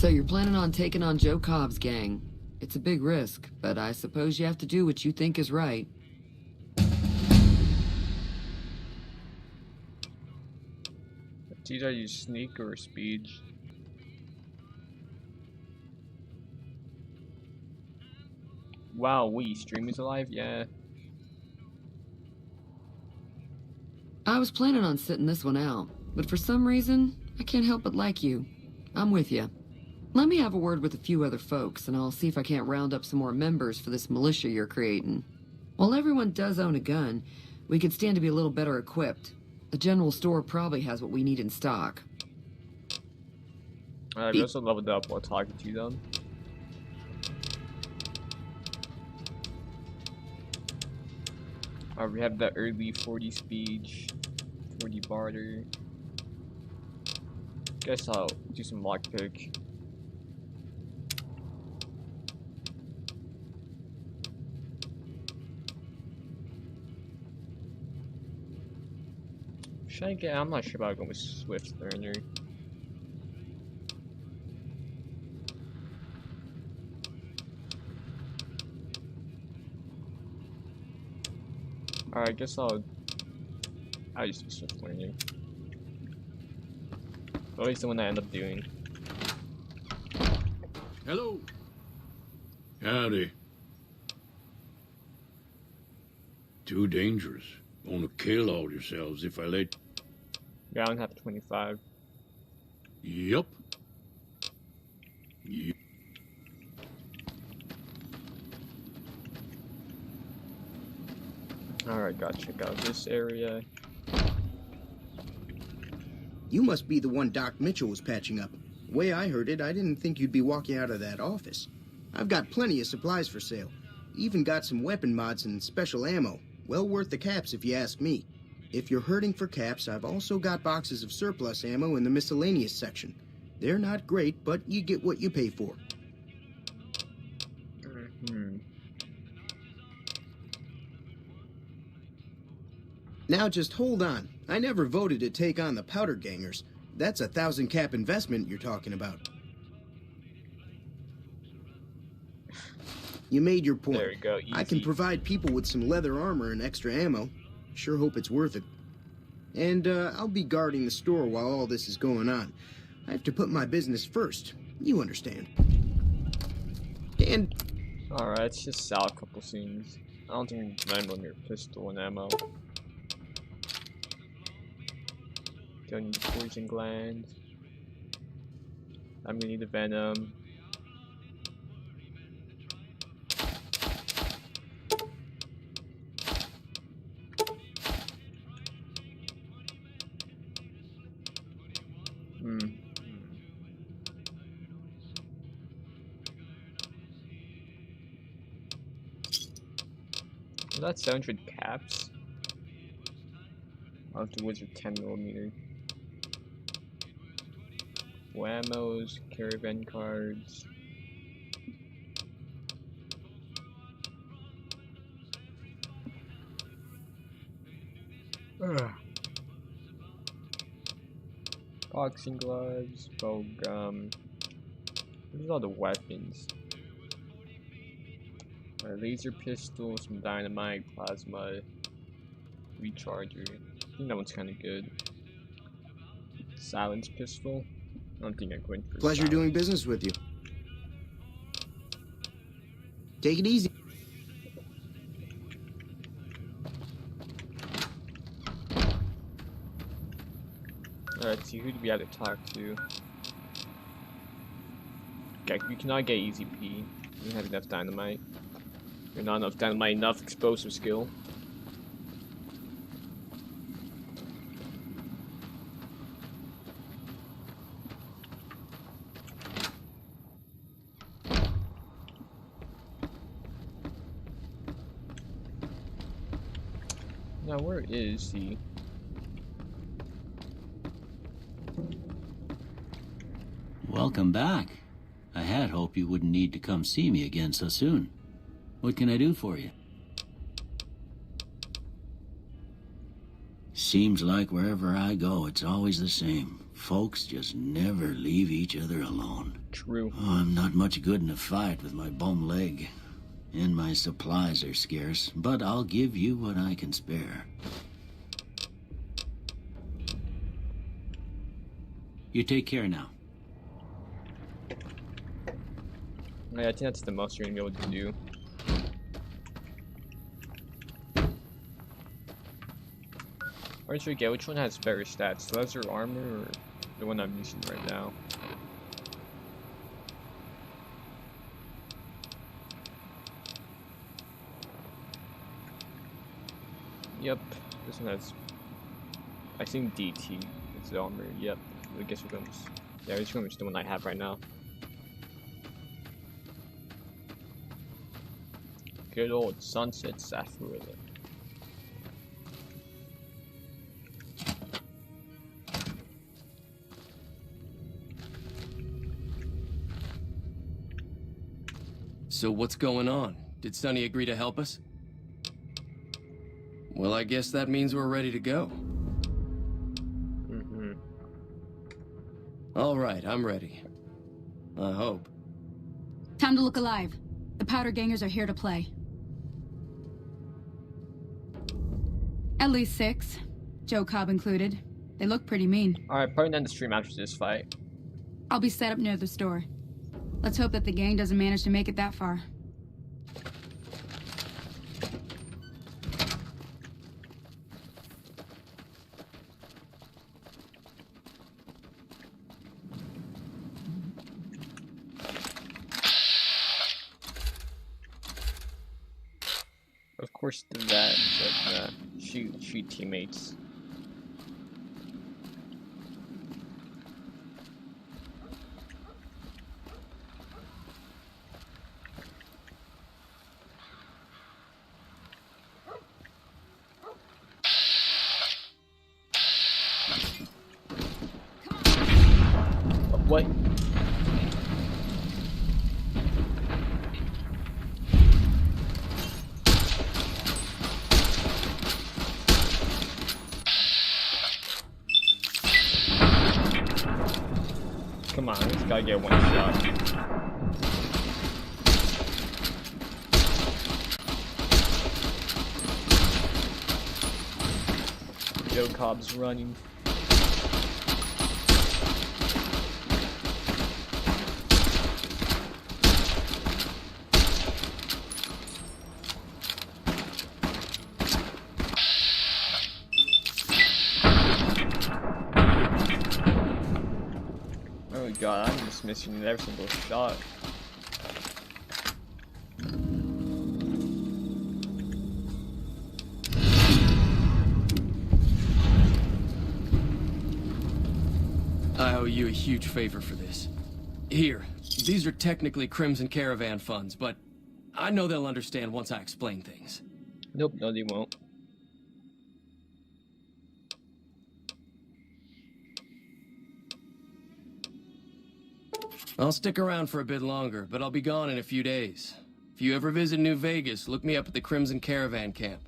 So you're planning on taking on Joe Cobb's gang. It's a big risk, but I suppose you have to do what you think is right. It's either you sneak or speed. Wow, stream is alive? Yeah. I was planning on sitting this one out, but for some reason, I can't help but like you. I'm with you. Let me have a word with a few other folks, and I'll see if I can't round up some more members for this militia you're creating. While everyone does own a gun, we could stand to be a little better equipped. The general store probably has what we need in stock. Alright, we also leveled up while talking to them. Alright, we have the early 40 speech, 40 barter. Guess I'll do some lockpick. Should I get? I'm not sure about going with Swift Learner. Alright, I guess I'll just do Swift Learning. Always the one I end up doing. Hello. Howdy. Too dangerous. Gonna kill all yourselves if I let... Yeah, I don't have 25. Yup. Yep. Alright, gotta check out this area. You must be the one Doc Mitchell was patching up. The way I heard it, I didn't think you'd be walking out of that office. I've got plenty of supplies for sale. Even got some weapon mods and special ammo. Well worth the caps if you ask me. If you're hurting for caps, I've also got boxes of surplus ammo in the miscellaneous section. They're not great, but you get what you pay for. Now just hold on. I never voted to take on the powder gangers. That's a 1,000 cap investment you're talking about. You made your point. There we go, easy. I can provide people with some leather armor and extra ammo. Sure hope it's worth it. And I'll be guarding the store while all this is going on. I have to put my business first. You understand. And... Alright, let's just sell a couple things. I don't think we can land on your pistol and ammo. Don't need poison gland. I'm gonna need the venom. That's 700 caps. I'll have to wizard 10mm. Ammos, caravan cards. Boxing gloves, bow gum. These are all the weapons. A laser pistol, some dynamite, plasma, recharger. I think that one's kind of good. Silence pistol. I don't think I'm going for Pleasure doing business with you. Take it easy. Alright, let's see, who do we have to talk to? Okay, we cannot get easy P. We don't have enough dynamite. Or not enough dynamite, enough explosive skill. Now, where is he? Welcome back. I had hoped you wouldn't need to come see me again so soon. What can I do for you? Seems like wherever I go, it's always the same. Folks just never leave each other alone. True. Oh, I'm not much good in a fight with my bum leg. And my supplies are scarce, but I'll give you what I can spare. You take care now. Yeah, I think that's the most you're gonna be able to do. Where should we get? Which one has better stats? Leather armor or the one I'm using right now? Yep, this one has, I think DT, it's the armor, yep, I guess we're going to, yeah, this one is the one I have right now. Good old Sunset Sarsaparilla. So what's going on? Did Sonny agree to help us? Well, I guess that means we're ready to go. All right, I'm ready. I hope. Time to look alive. The powder gangers are here to play. At least 6. Joe Cobb included. They look pretty mean. Alright, probably end the stream after this fight. I'll be set up near the store. Let's hope that the gang doesn't manage to make it that far. Of course, that like shoot teammates. What? Come on, this guy get one shot. Joe Cobb's running. Oh god, I'm just missing every single shot. I owe you a huge favor for this. Here, these are technically Crimson Caravan funds, but I know they'll understand once I explain things. Nope, no they won't. I'll stick around for a bit longer, but I'll be gone in a few days. If you ever visit New Vegas, look me up at the Crimson Caravan camp.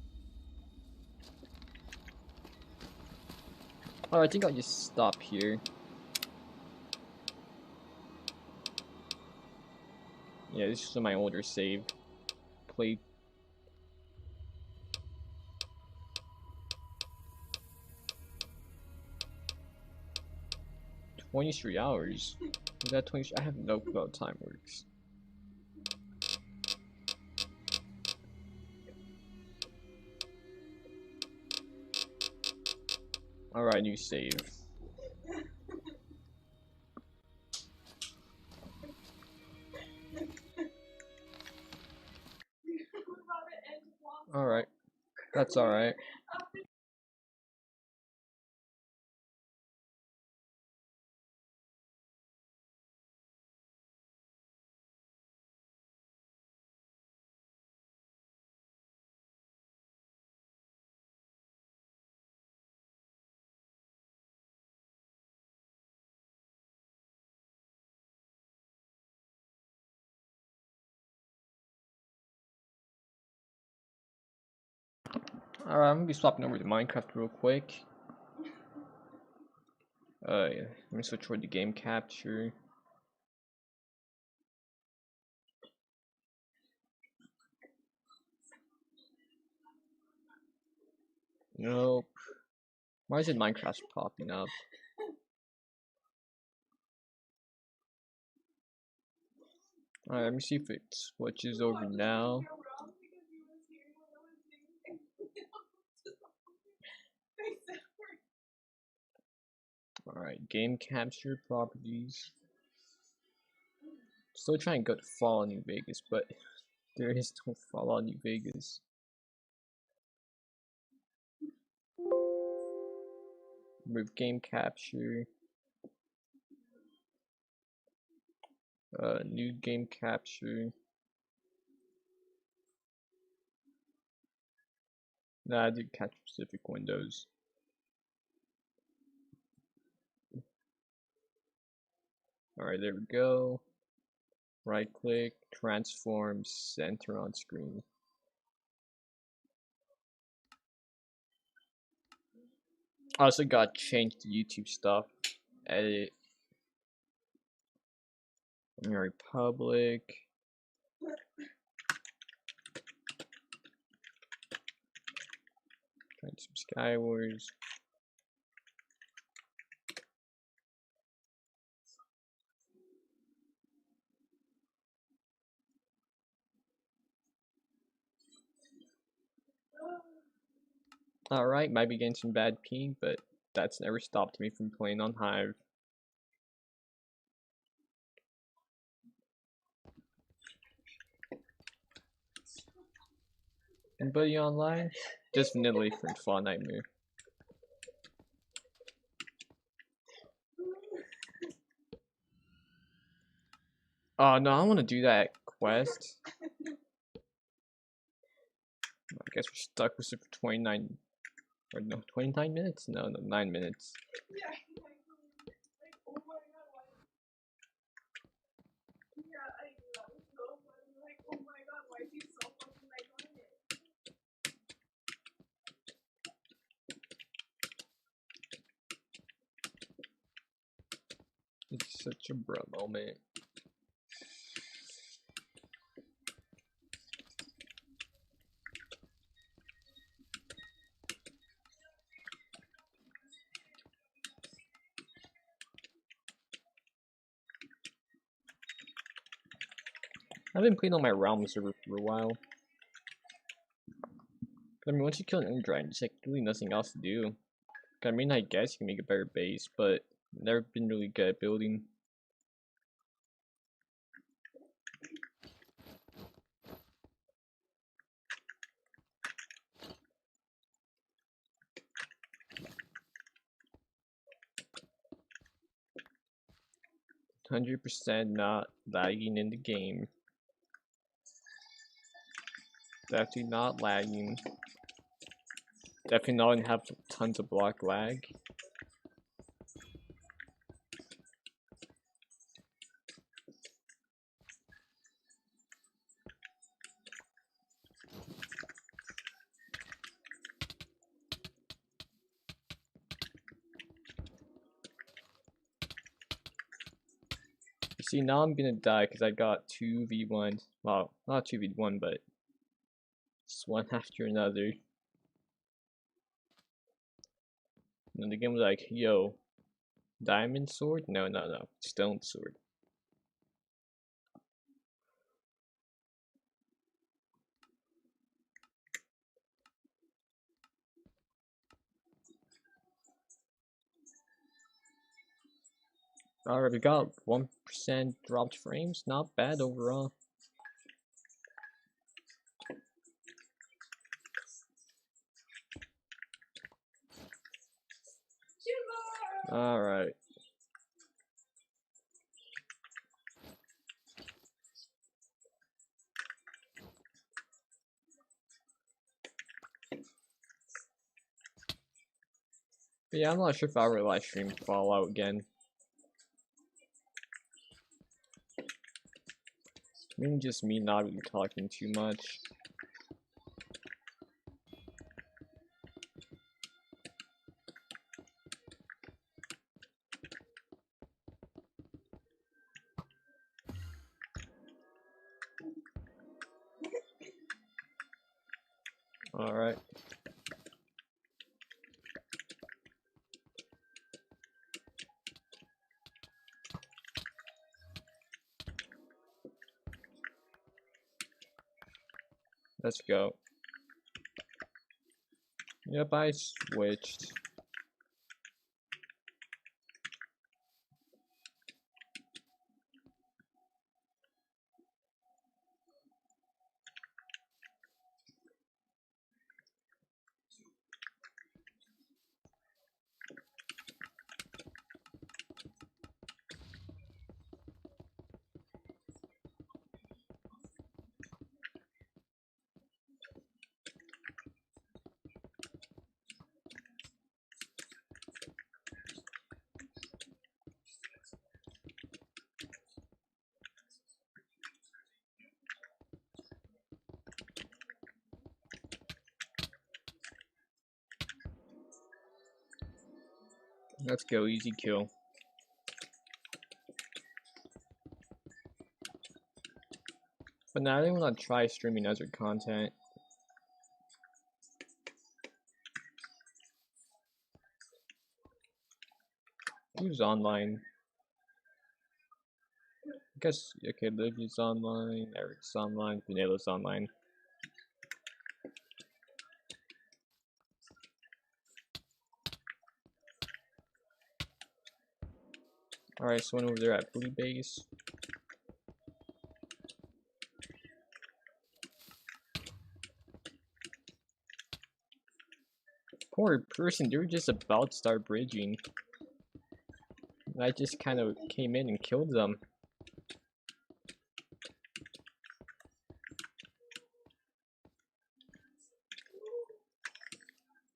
Oh, I think I'll just stop here. Yeah, this is my older save. Played. "23 hours? Is that 20? I have no clue how time works. Alright, new save. Alright. That's alright. Alright, I'm gonna be swapping over to Minecraft real quick. Yeah. Let me switch over to game capture. Nope. Why is it Minecraft popping up? Alright, let me see if it switches over now. Alright, game capture properties. Still trying to go to Fallout New Vegas, but there is no Fallout New Vegas. Move game capture. New game capture. Nah, I did capture specific windows. Alright, there we go. Right click, transform, center on screen. I also got changed the YouTube stuff. Edit. Republic. Trying some skywars. Alright, might be getting some bad ping, but that's never stopped me from playing on Hive. Anybody online? Just vanilla for Fall Nightmare. Oh no, I want to do that quest. I guess we're stuck with it for 29, or no, 29 minutes? No, 9 minutes. It's such a bro moment. I've been playing on my realm server for a while. I mean, once you kill an end dragon, there's like really nothing else to do. I mean, I guess you can make a better base, but never been really good at building. %, not lagging in the game. Definitely not lagging. Definitely not gonna have tons of block lag. See, now I'm gonna die because I got 2v1. Well, not 2v1, but just one after another. And the game was like, yo, diamond sword? No, stone sword. Alright, we got 1% dropped frames. Not bad overall. Alright. But yeah, I'm not sure if I'll live stream Fallout again. Maybe just me not really talking too much. Alright. Let's go. Yep, I switched. Let's go, easy kill. But now I don't want to try streaming other content. Who's online? I guess, okay, Livy's online, Eric's online, Vanillo's online. Alright, someone over there at Blue Base. Poor person, they were just about to start bridging. And I just kind of came in and killed them.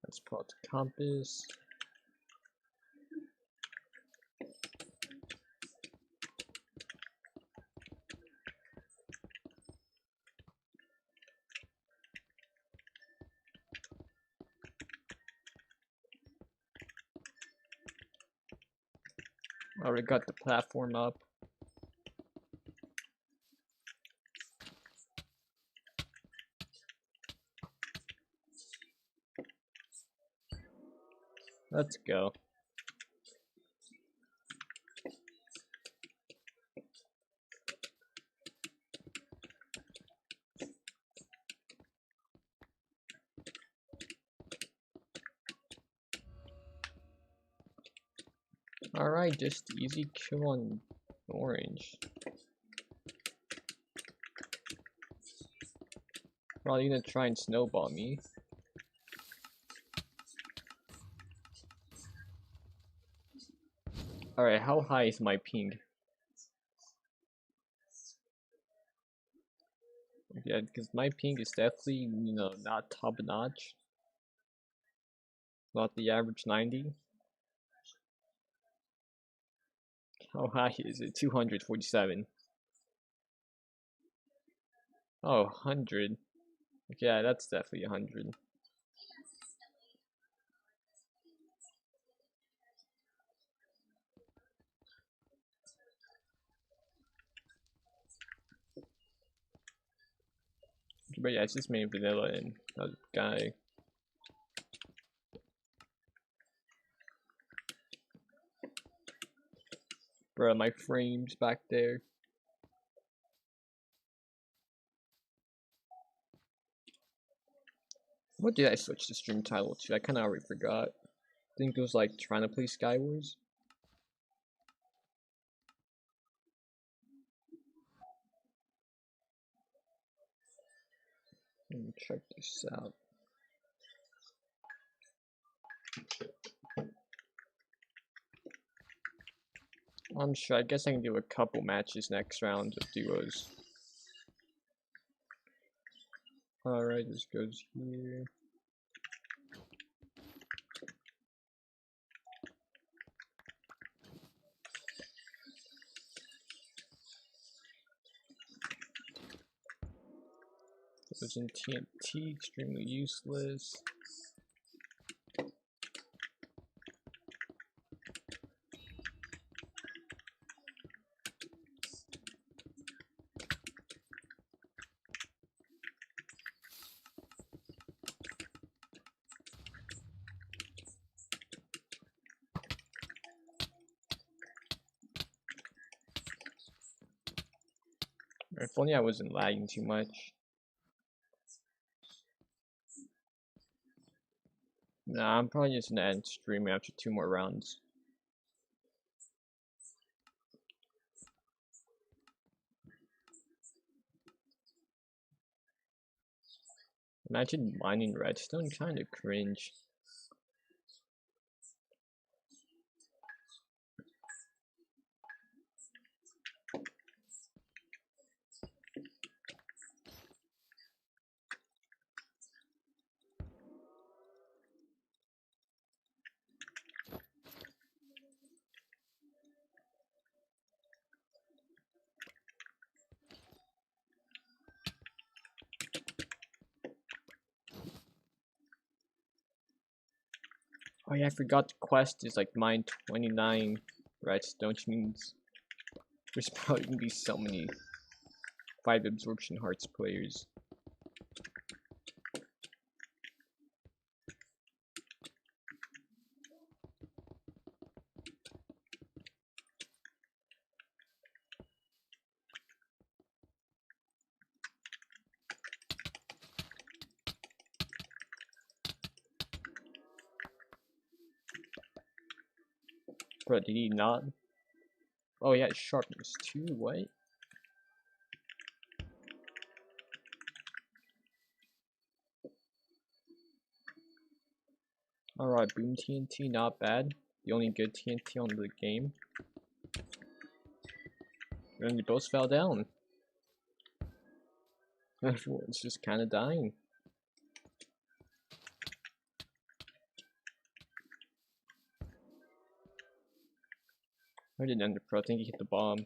Let's pull out the compass. Already got the platform up. Let's go. Alright, just easy kill on orange. Probably gonna try and snowball me. Alright, how high is my ping? Yeah, because my ping is definitely, you know, not top notch. Not the average 90. How high is it? 247. Oh, 100. Yeah, that's definitely 100. But yeah, it's just main vanilla and a guy. Bro, my frame's back there. What did I switch the stream title to? I kinda already forgot. I think it was like trying to play Skywars. Let me check this out. I'm sure. I guess I can do a couple matches next round of duos. Alright, this goes here. It was in TNT, extremely useless. If only I wasn't lagging too much. Nah, I'm probably just gonna end streaming after 2 more rounds. Imagine mining redstone, kinda cringe. Oh yeah, I forgot the quest is like mine 29 redstone, which means there's probably gonna be so many 5 absorption hearts players. Bro, did he not? Oh yeah, sharpness 2, what? Alright, boom TNT, not bad. The only good TNT on the game. And they both fell down. Everyone's just kinda dying. I didn't end the pro, I think he hit the bomb.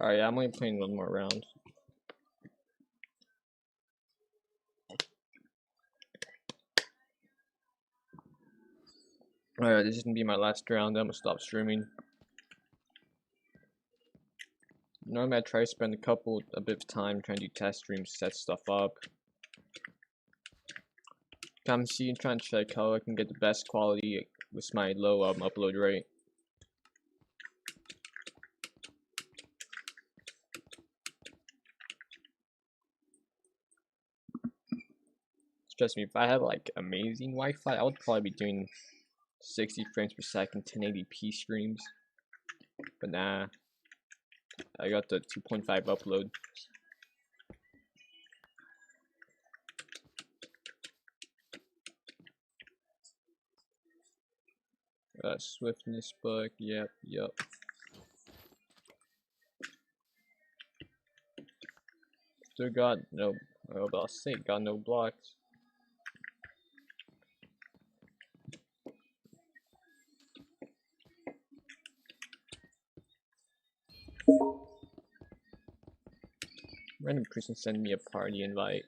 Alright, yeah, I'm only playing one more round. Alright, this is gonna be my last round, I'm gonna stop streaming. Normally I try to spend a bit of time trying to do test streams, set stuff up. I'm trying to check how I can get the best quality with my low upload rate. Trust me, if I had like amazing Wi-Fi, I would probably be doing 60 frames per second, 1080p streams. But nah, I got the 2.5 upload. Swiftness book, yep. Still got no, I'll say got no blocks. Random person send me a party invite.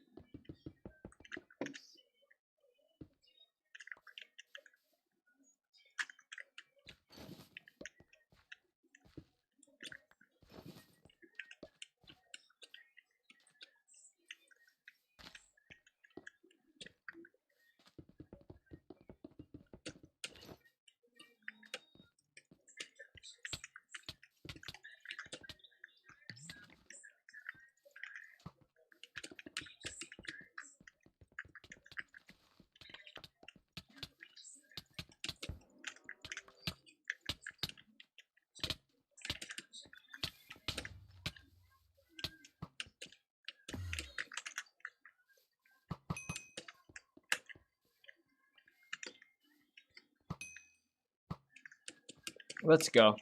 Let's go.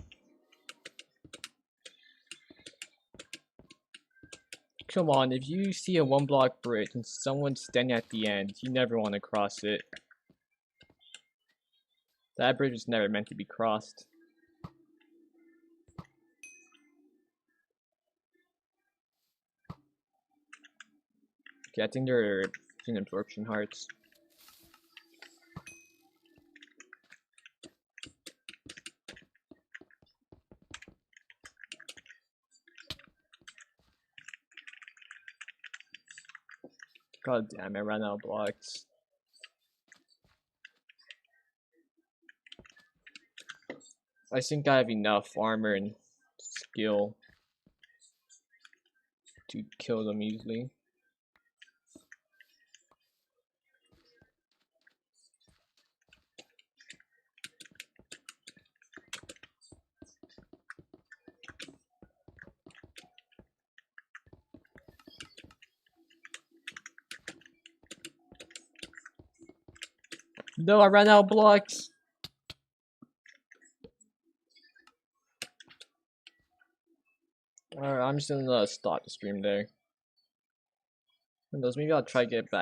Come on, if you see a 1-block bridge and someone's standing at the end, you never want to cross it. That bridge was never meant to be crossed. Okay, I think they're in absorption hearts. God damn, I ran out of blocks. I think I have enough armor and skill to kill them easily. No, I ran out of blocks. Alright, I'm just gonna stop the stream there. Who knows, maybe I'll try to get back